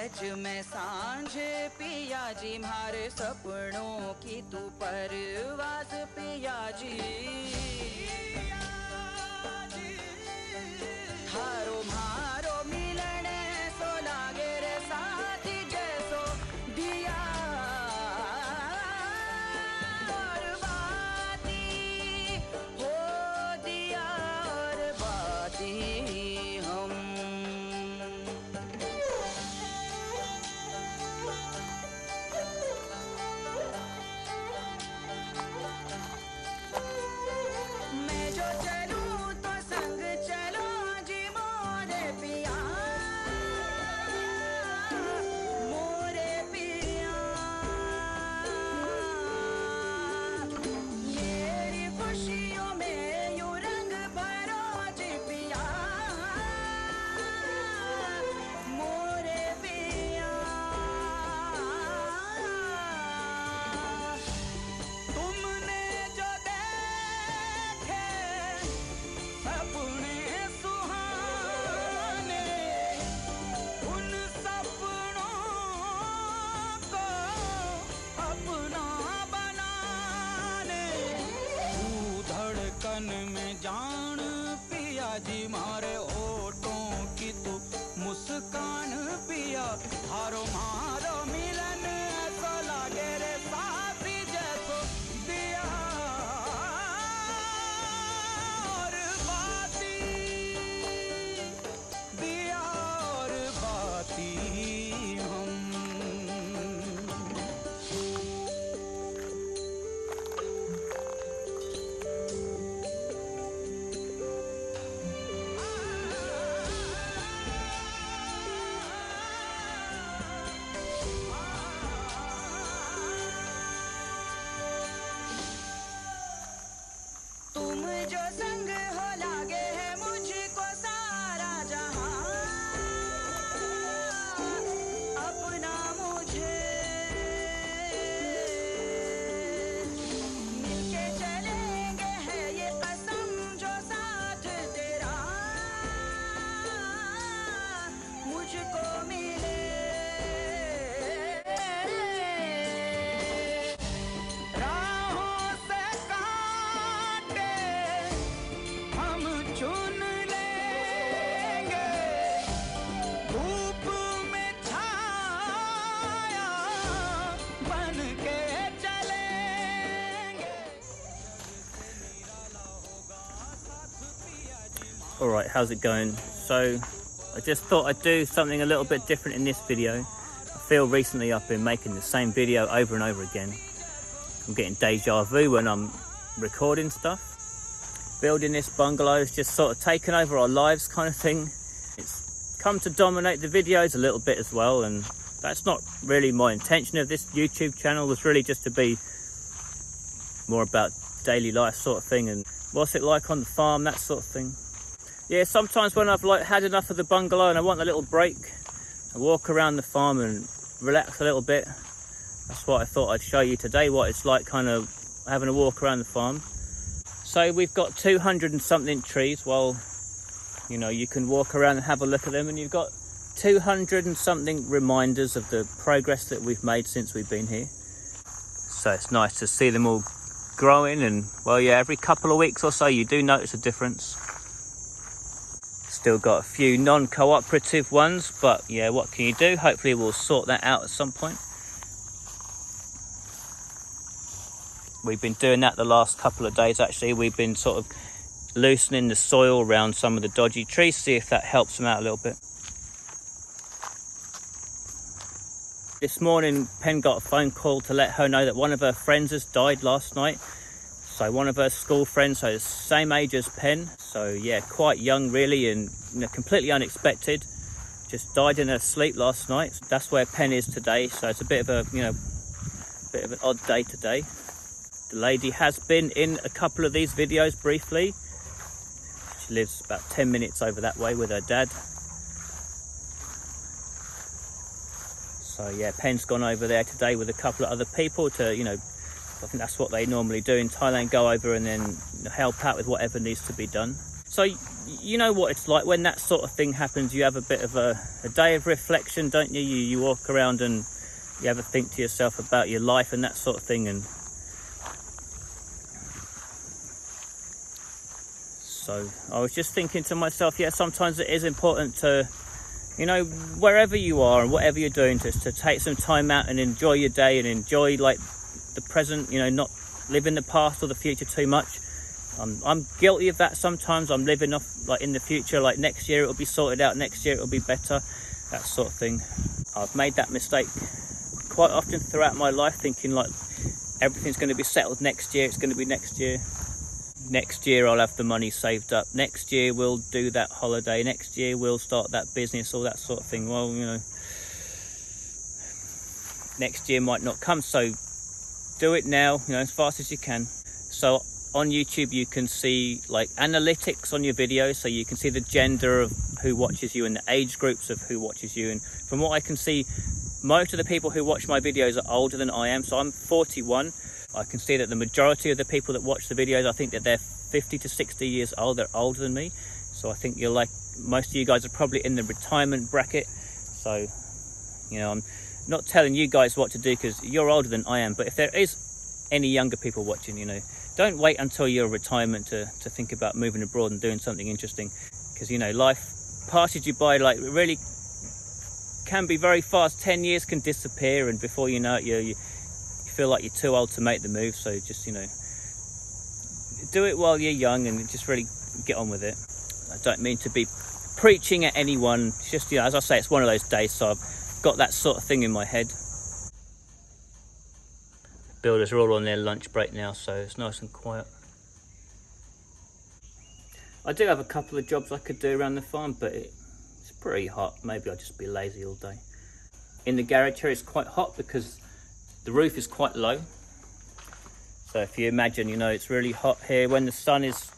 सच में सांझ पिया जी मारे सपनों की तू परवास पिया जी थारो मारो मिलन सो लागे रे साथी जैसो दिया और बाती हो दिया और बाती हम मैं जो चलूं तो संग चलो जी मोरे पिया मोरे पिया ये खुशियों में यूं रंग भरो जी पिया मोरे पिया तुमने जो देखे सपने सुहाने उन सपनों को अपना बनाने तू धड़कन में जान पिया जी मारे होठों की तू मुस्कान पिया हारो मारो मिलन ऐसा लागे रे साथी जैसो दिया और बाती दिया और बाती हम तुम जो संग हो लागे है मुझको सारा जहां अपना मुझे मिलके चलेंगे है ये कसम जो साथ तेरा मुझको मिले राहों से कांटे हम चुन लेंगे धूप में छाया बन के चलेंगे Alright, how's it going? So I just thought I'd do something a little bit different in this video. I feel recently I've been making the same video over and over again. I'm getting deja vu when I'm recording stuff. Building this bungalow has just sort of taken over our lives kind of thing. It's come to dominate the videos a little bit as well, and that's not really my intention of this YouTube channel. Was really just to be more about daily life sort of thing and what's it like on the farm, that sort of thing. Yeah, sometimes when I've like had enough of the bungalow and I want a little break, I walk around the farm and relax a little bit. That's what I thought I'd show you today, what it's like kind of having a walk around the farm. So we've got 200 and something trees. Well, you know, you can walk around and have a look at them, and you've got 200 and something reminders of the progress that we've made since we've been here. So it's nice to see them all growing, and well, yeah, every couple of weeks or so you do notice a difference. Still got a few non-cooperative ones, but yeah, what can you do? Hopefully we'll sort that out at some point. We've been doing that the last couple of days actually. We've been sort of loosening the soil around some of the dodgy trees, see if that helps them out a little bit. This morning Pen got a phone call to let her know that one of her friends has died last night. So one of her school friends, so the same age as Pen, so yeah, quite young really, and you know, completely unexpected. Just died in her sleep last night. That's where Pen is today, so it's a bit of a, you know, bit of an odd day today. The lady has been in a couple of these videos briefly. She lives about 10 minutes over that way with her dad. So yeah, Pen's gone over there today with a couple of other people to, you know, I think that's what they normally do in Thailand, go over and then help out with whatever needs to be done. So you know what it's like when that sort of thing happens. You have a bit of a day of reflection, don't you? You walk around and you have a think to yourself about your life and that sort of thing. And so I was just thinking to myself, yeah, sometimes it is important to, you know, wherever you are and whatever you're doing, just to take some time out and enjoy your day and enjoy like the present, you know, not live in the past or the future too much. I'm guilty of that sometimes. I'm living off like in the future, like next year it'll be sorted out, next year it'll be better, that sort of thing. I've made that mistake quite often throughout my life, thinking like everything's going to be settled next year, it's going to be next year. Next year I'll have the money saved up, next year we'll do that holiday, next year we'll start that business, all that sort of thing. Well, you know, next year might not come, so do it now, you know, as fast as you can. So on YouTube you can see like analytics on your videos, so you can see the gender of who watches you and the age groups of who watches you. And from what I can see, most of the people who watch my videos are older than I am. So I'm 41. I can see that the majority of the people that watch the videos, I think that they're 50 to 60 years old. They're older than me. So I think you're like, most of you guys are probably in the retirement bracket. So, you know, I'm not telling you guys what to do because you're older than I am. But if there is any younger people watching, you know, don't wait until you're retirement to think about moving abroad and doing something interesting. Because, you know, life passes you by, like, it really can be very fast. 10 years can disappear, and before you know it, you feel like you're too old to make the move. So just, you know, do it while you're young and just really get on with it. I don't mean to be preaching at anyone. It's just, you know, as I say, it's one of those days, so I've got that sort of thing in my head. Builders are all on their lunch break now, so it's nice and quiet. I do have a couple of jobs I could do around the farm, but it's pretty hot. Maybe I'll just be lazy all day. In the garage here it's quite hot because the roof is quite low. So if you imagine, you know, it's really hot here. When the sun is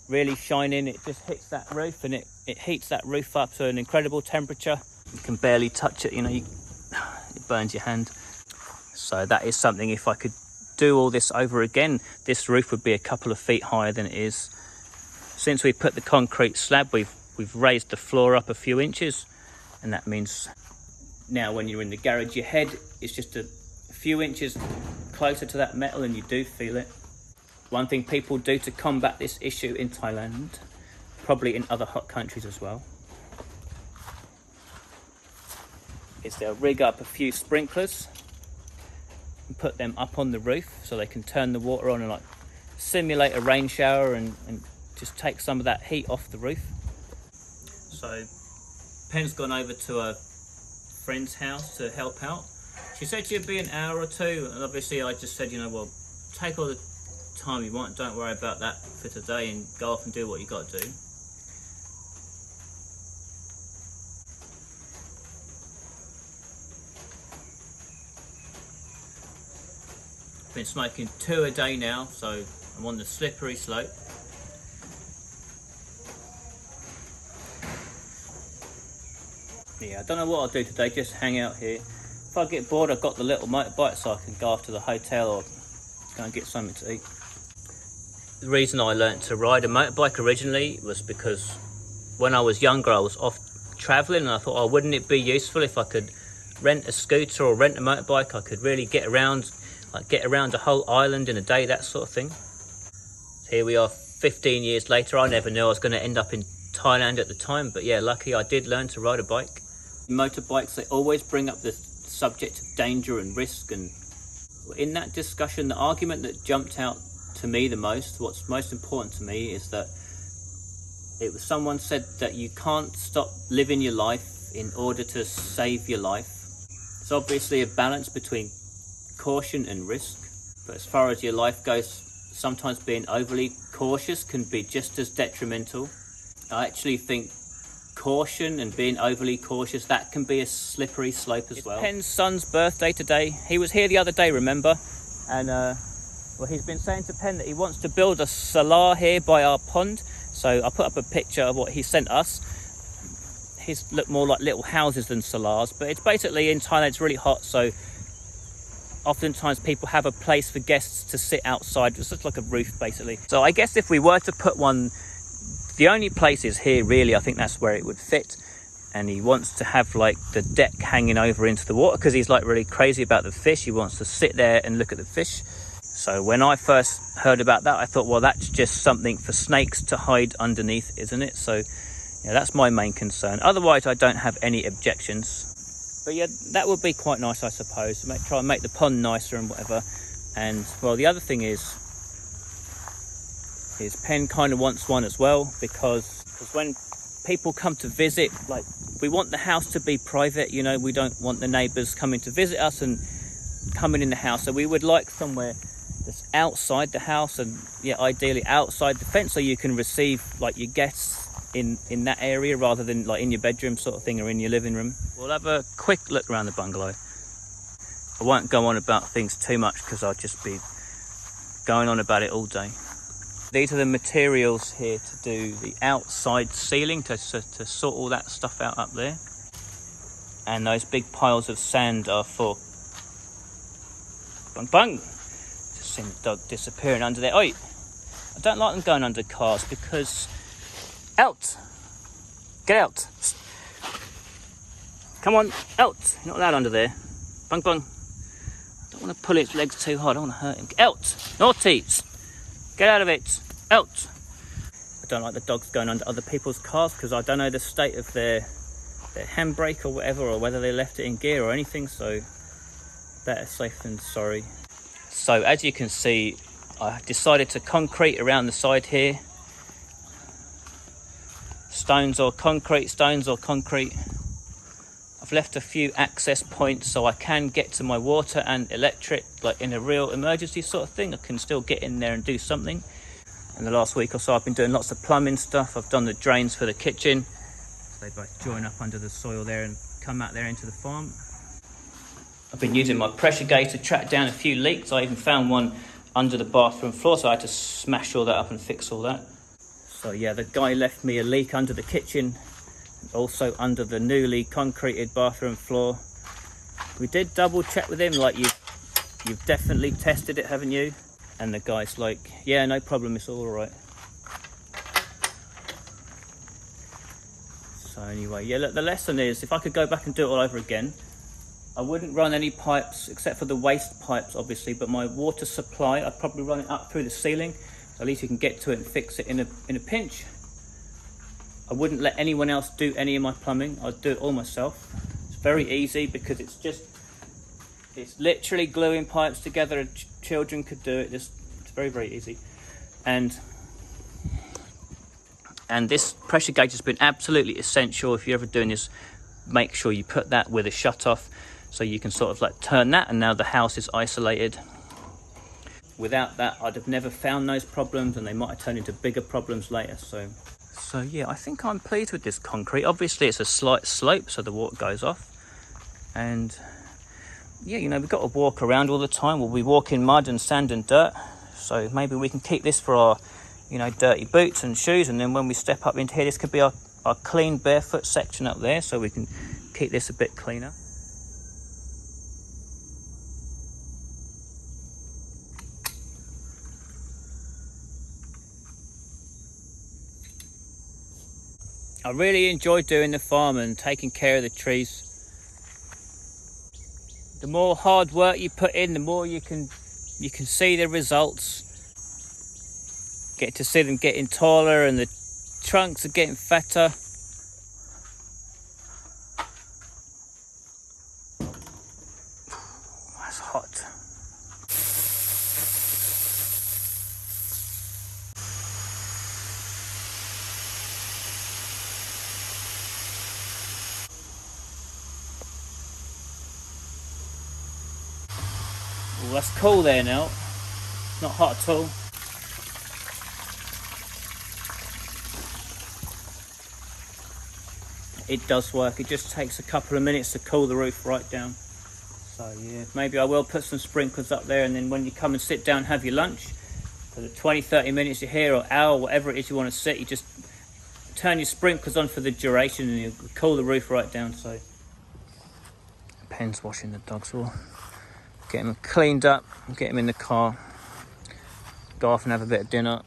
really shining, it just hits that roof and it heats that roof up to an incredible temperature. You can barely touch it, you know, it burns your hand. So that is something, if I could do all this over again, this roof would be a couple of feet higher than it is. Since we put the concrete slab, we've raised the floor up a few inches, and that means now when you're in the garage, your head is just a few inches closer to that metal and you do feel it. One thing people do to combat this issue in Thailand, probably in other hot countries as well, is they'll rig up a few sprinklers and put them up on the roof so they can turn the water on and like simulate a rain shower and just take some of that heat off the roof. So Pen's gone over to a friend's house to help out. She said she'd be an hour or two, and obviously I just said, you know, well, take all the time you want, don't worry about that for today, and go off and do what you got to do. I've been smoking 2 a day now, so I'm on the slippery slope. Yeah, I don't know what I'll do today, just hang out here. If I get bored, I've got the little motorbike, so I can go off to the hotel or go and get something to eat. The reason I learnt to ride a motorbike originally was because when I was younger, I was off travelling, and I thought, oh, wouldn't it be useful if I could rent a scooter or rent a motorbike? I could really get around, like get around a whole island in a day, that sort of thing. Here we are 15 years later. I never knew I was going to end up in Thailand at the time, but yeah, lucky I did learn to ride a bike. Motorbikes, they always bring up the subject of danger and risk, and in that discussion, the argument that jumped out to me the most, what's most important to me, is that it was someone said that you can't stop living your life in order to save your life. It's obviously a balance between caution and risk, but as far as your life goes, sometimes being overly cautious can be just as detrimental. I actually think caution and being overly cautious, that can be a slippery slope as well. It's Pen's son's birthday today. He was here the other day, remember? And well, he's been saying to Pen that he wants to build a salar here by our pond. So I put up a picture of what he sent us. His look more like little houses than salars, but it's basically, in Thailand it's really hot, so oftentimes people have a place for guests to sit outside. It's just like a roof basically. So I guess if we were to put one The only place is here, really. I think that's where it would fit. And he wants to have like the deck hanging over into the water because he's like really crazy about the fish. He wants to sit there and look at the fish. So when I first heard about that, I thought, well, that's just something for snakes to hide underneath, isn't it? So yeah, that's my main concern. Otherwise, I don't have any objections. But yeah, that would be quite nice, I suppose. Try and make the pond nicer and whatever. And well, the other thing is Pen kind of wants one as well, because when people come to visit, like, we want the house to be private, you know. We don't want the neighbours coming to visit us and coming in the house. So we would like somewhere that's outside the house, and yeah, ideally outside the fence, so you can receive like your guests in that area rather than like in your bedroom sort of thing or in your living room. We'll have a quick look around the bungalow. I won't go on about things too much because I'll just be going on about it all day. These are the materials here to do the outside ceiling, to sort all that stuff out up there. And those big piles of sand are for... Bung bung! Just seen the dog disappearing under there. Oi! I don't like them going under cars because... Out! Get out! Come on, out! You're not allowed under there. Bung bung! I don't want to pull its legs too hard, I don't want to hurt him. Out! Naughty! Get out of it! Out! I don't like the dogs going under other people's cars because I don't know the state of their handbrake or whatever, or whether they left it in gear or anything, so better safe than sorry. So as you can see, I decided to concrete around the side here. Stones or concrete. I've left a few access points so I can get to my water and electric, like in a real emergency sort of thing. I can still get in there and do something. In the last week or so I've been doing lots of plumbing stuff. I've done the drains for the kitchen. So they both join up under the soil there and come out there into the farm. I've been using my pressure gauge to track down a few leaks. I even found one under the bathroom floor, so I had to smash all that up and fix all that. So yeah, the guy left me a leak under the kitchen, also under the newly concreted bathroom floor. We did double check with him, like, you've definitely tested it, haven't you? And the guy's like, yeah, no problem, it's all right. So anyway, yeah, look, the lesson is, if I could go back and do it all over again, I wouldn't run any pipes except for the waste pipes, obviously, but my water supply, I'd probably run it up through the ceiling, so at least you can get to it and fix it in a pinch. I wouldn't let anyone else do any of my plumbing. I'd do it all myself. It's very easy because it's literally gluing pipes together. Children could do it. It's very, very easy. And this pressure gauge has been absolutely essential. If you're ever doing this, make sure you put that with a shut off so you can sort of like turn that, and now the house is isolated. Without that, I'd have never found those problems, and they might have turned into bigger problems later. So yeah, I think I'm pleased with this concrete. Obviously it's a slight slope, so the water goes off. And yeah, you know, we've got to walk around all the time. We'll be walking mud and sand and dirt. So maybe we can keep this for our, you know, dirty boots and shoes. And then when we step up into here, this could be our clean barefoot section up there, so we can keep this a bit cleaner. I really enjoy doing the farm and taking care of the trees. The more hard work you put in, the more you can see the results. Get to see them getting taller and the trunks are getting fatter. That's hot. Well, that's cool there now. Not hot at all. It does work. It just takes a couple of minutes to cool the roof right down. So yeah, maybe I will put some sprinklers up there, and then when you come and sit down and have your lunch, for the 20-30 minutes you're here, or hour, whatever it is you want to sit, you just turn your sprinklers on for the duration and you cool the roof right down. So Pen's washing the dogs. We'll get him cleaned up, get him in the car, go off and have a bit of dinner.